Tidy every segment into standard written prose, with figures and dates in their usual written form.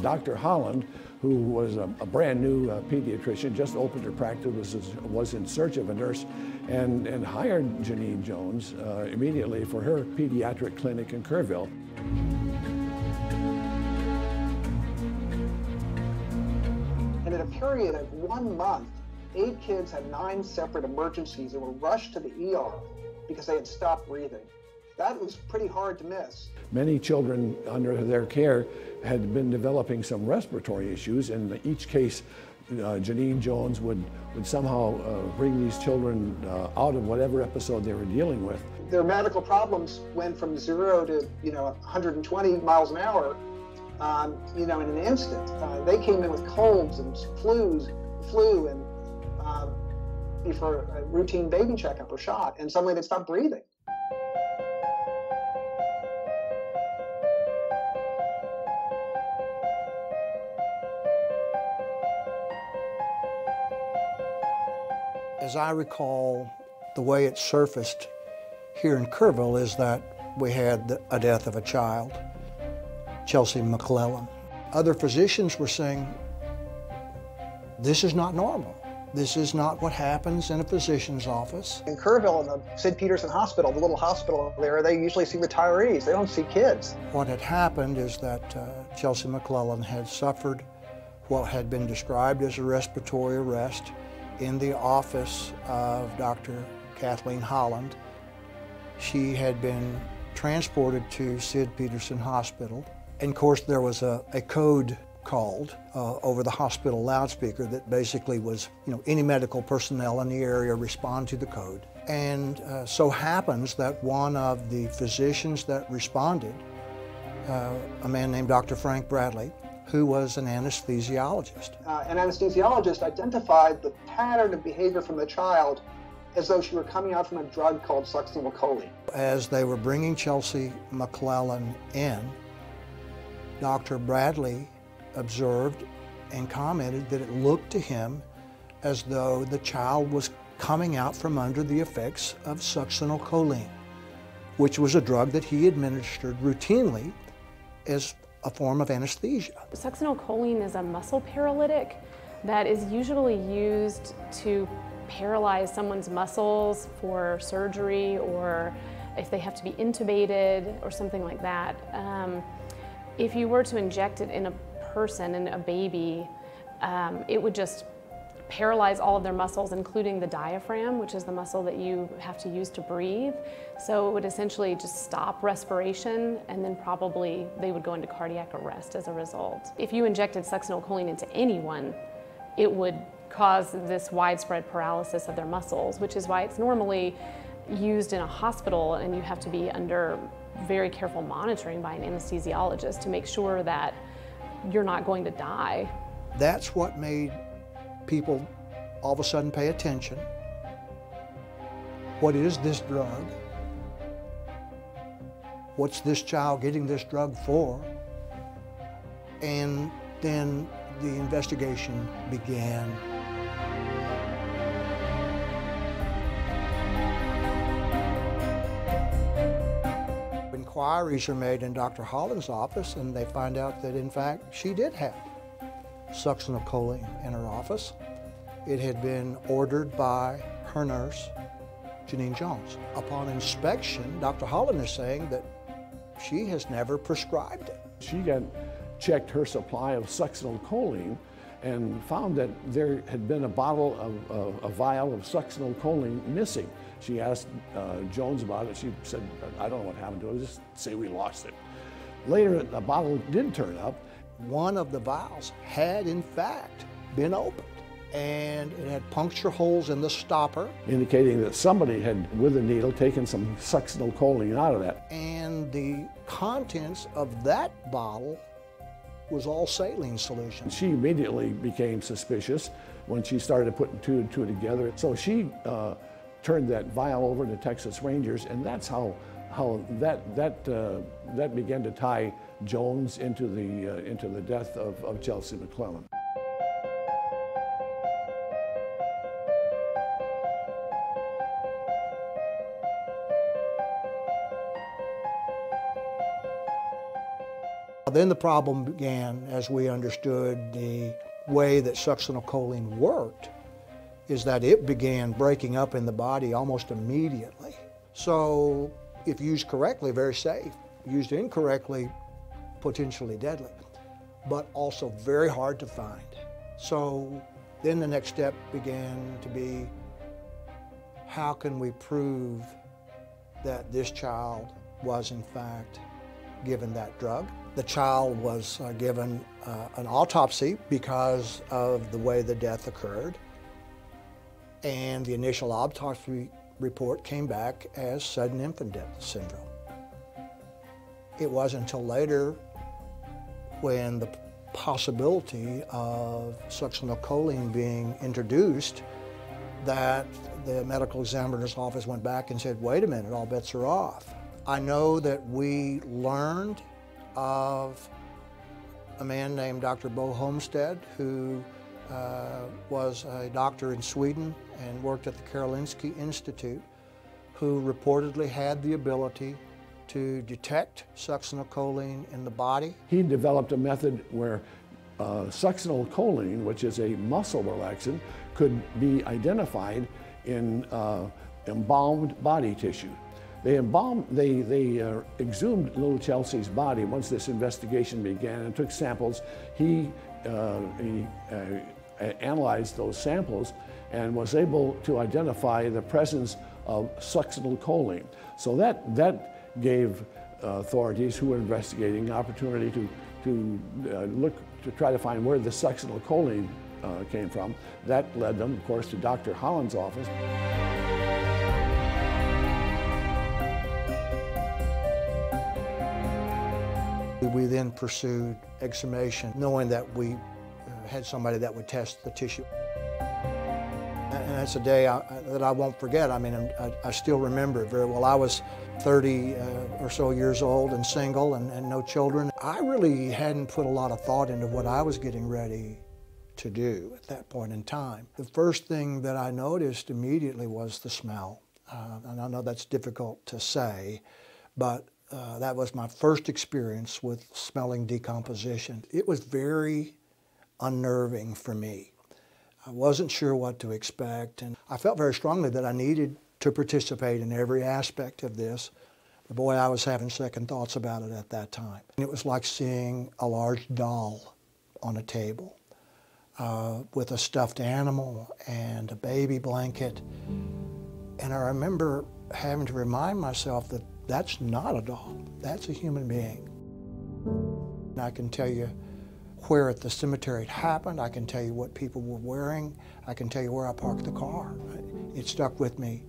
Dr. Holland, who was a brand new pediatrician, just opened her practice, was in search of a nurse, and hired Janine Jones immediately for her pediatric clinic in Kerrville. And in a period of 1 month, 8 kids had 9 separate emergencies and were rushed to the ER because they had stopped breathing. That was pretty hard to miss. Many children under their care had been developing some respiratory issues, and in each case, Janine Jones would somehow bring these children out of whatever episode they were dealing with. Their medical problems went from 0 to 120 miles an hour, in an instant. They came in with colds and flu, and for a routine baby checkup or shot, and suddenly they stopped breathing. As I recall, the way it surfaced here in Kerrville is that we had a death of a child, Chelsea McClellan. Other physicians were saying, this is not normal. This is not what happens in a physician's office. In Kerrville, in the Sid Peterson Hospital, the little hospital there, they usually see retirees. They don't see kids. What had happened is that Chelsea McClellan had suffered what had been described as a respiratory arrest in the office of Dr. Kathleen Holland. She had been transported to Sid Peterson Hospital. And of course, there was a code called over the hospital loudspeaker that basically was, any medical personnel in the area respond to the code. And so happens that one of the physicians that responded, a man named Dr. Frank Bradley, who was an anesthesiologist. An anesthesiologist identified the pattern of behavior from the child as though she were coming out from a drug called succinylcholine. As they were bringing Chelsea McClellan in, Dr. Bradley observed and commented that it looked to him as though the child was coming out from under the effects of succinylcholine, which was a drug that he administered routinely as a form of anesthesia. Succinylcholine is a muscle paralytic that is usually used to paralyze someone's muscles for surgery, or if they have to be intubated or something like that. If you were to inject it in a person, in a baby, it would just paralyze all of their muscles, including the diaphragm, which is the muscle that you have to use to breathe. So it would essentially just stop respiration, and then probably they would go into cardiac arrest as a result. If you injected succinylcholine into anyone, it would cause this widespread paralysis of their muscles, which is why it's normally used in a hospital, and you have to be under very careful monitoring by an anesthesiologist to make sure that you're not going to die. That's what made people all of a sudden pay attention. What is this drug? What's this child getting this drug for? And then the investigation began. Inquiries are made in Dr. Holland's office, and they find out that in fact she did have succinylcholine in her office. It had been ordered by her nurse, Janine Jones. Upon inspection, Dr. Holland is saying that she has never prescribed it. She checked her supply of succinylcholine and found that there had been a bottle of a vial of succinylcholine missing. She asked Jones about it. She said, I don't know what happened to it, just say we lost it. Later, a bottle did turn up. One of the vials had, in fact, been opened, and it had puncture holes in the stopper, indicating that somebody had, with a needle, taken some succinylcholine out of that. And the contents of that bottle was all saline solution. She immediately became suspicious when she started putting 2 and 2 together. So she turned that vial over to Texas Rangers, and that's how that began to tie Jones into the death of Chelsea McClellan. Then the problem began as we understood the way that succinylcholine worked, is that it began breaking up in the body almost immediately. So if used correctly, very safe. Used incorrectly, potentially deadly, but also very hard to find. So then the next step began to be, how can we prove that this child was in fact given that drug? The child was given an autopsy because of the way the death occurred, and the initial autopsy report came back as sudden infant death syndrome. It wasn't until later, when the possibility of succinylcholine being introduced, that the medical examiner's office went back and said, wait a minute, all bets are off. I know that we learned of a man named Dr. Bo Homestead, who was a doctor in Sweden and worked at the Karolinska Institute, who reportedly had the ability to detect succinylcholine in the body. He developed a method where succinylcholine, which is a muscle relaxant, could be identified in embalmed body tissue. They exhumed little Chelsea's body once this investigation began and took samples. He analyzed those samples and was able to identify the presence of succinylcholine. So that gave authorities who were investigating the opportunity to look to try to find where the succinylcholine came from. That led them, of course, to Dr. Holland's office. We then pursued exhumation, knowing that we had somebody that would test the tissue. And that's a day that I won't forget. I mean, I still remember it very well. I was 30 or so years old and single and no children. I really hadn't put a lot of thought into what I was getting ready to do at that point in time. The first thing that I noticed immediately was the smell. And I know that's difficult to say, but that was my first experience with smelling decomposition. It was very unnerving for me. I wasn't sure what to expect, and I felt very strongly that I needed to participate in every aspect of this. But boy, I was having second thoughts about it at that time. And it was like seeing a large doll on a table with a stuffed animal and a baby blanket. And I remember having to remind myself that that's not a doll, that's a human being. And I can tell you where at the cemetery it happened, I can tell you what people were wearing, I can tell you where I parked the car. It stuck with me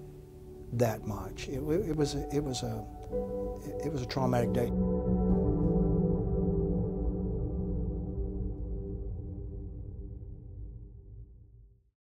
that much. It was a traumatic day.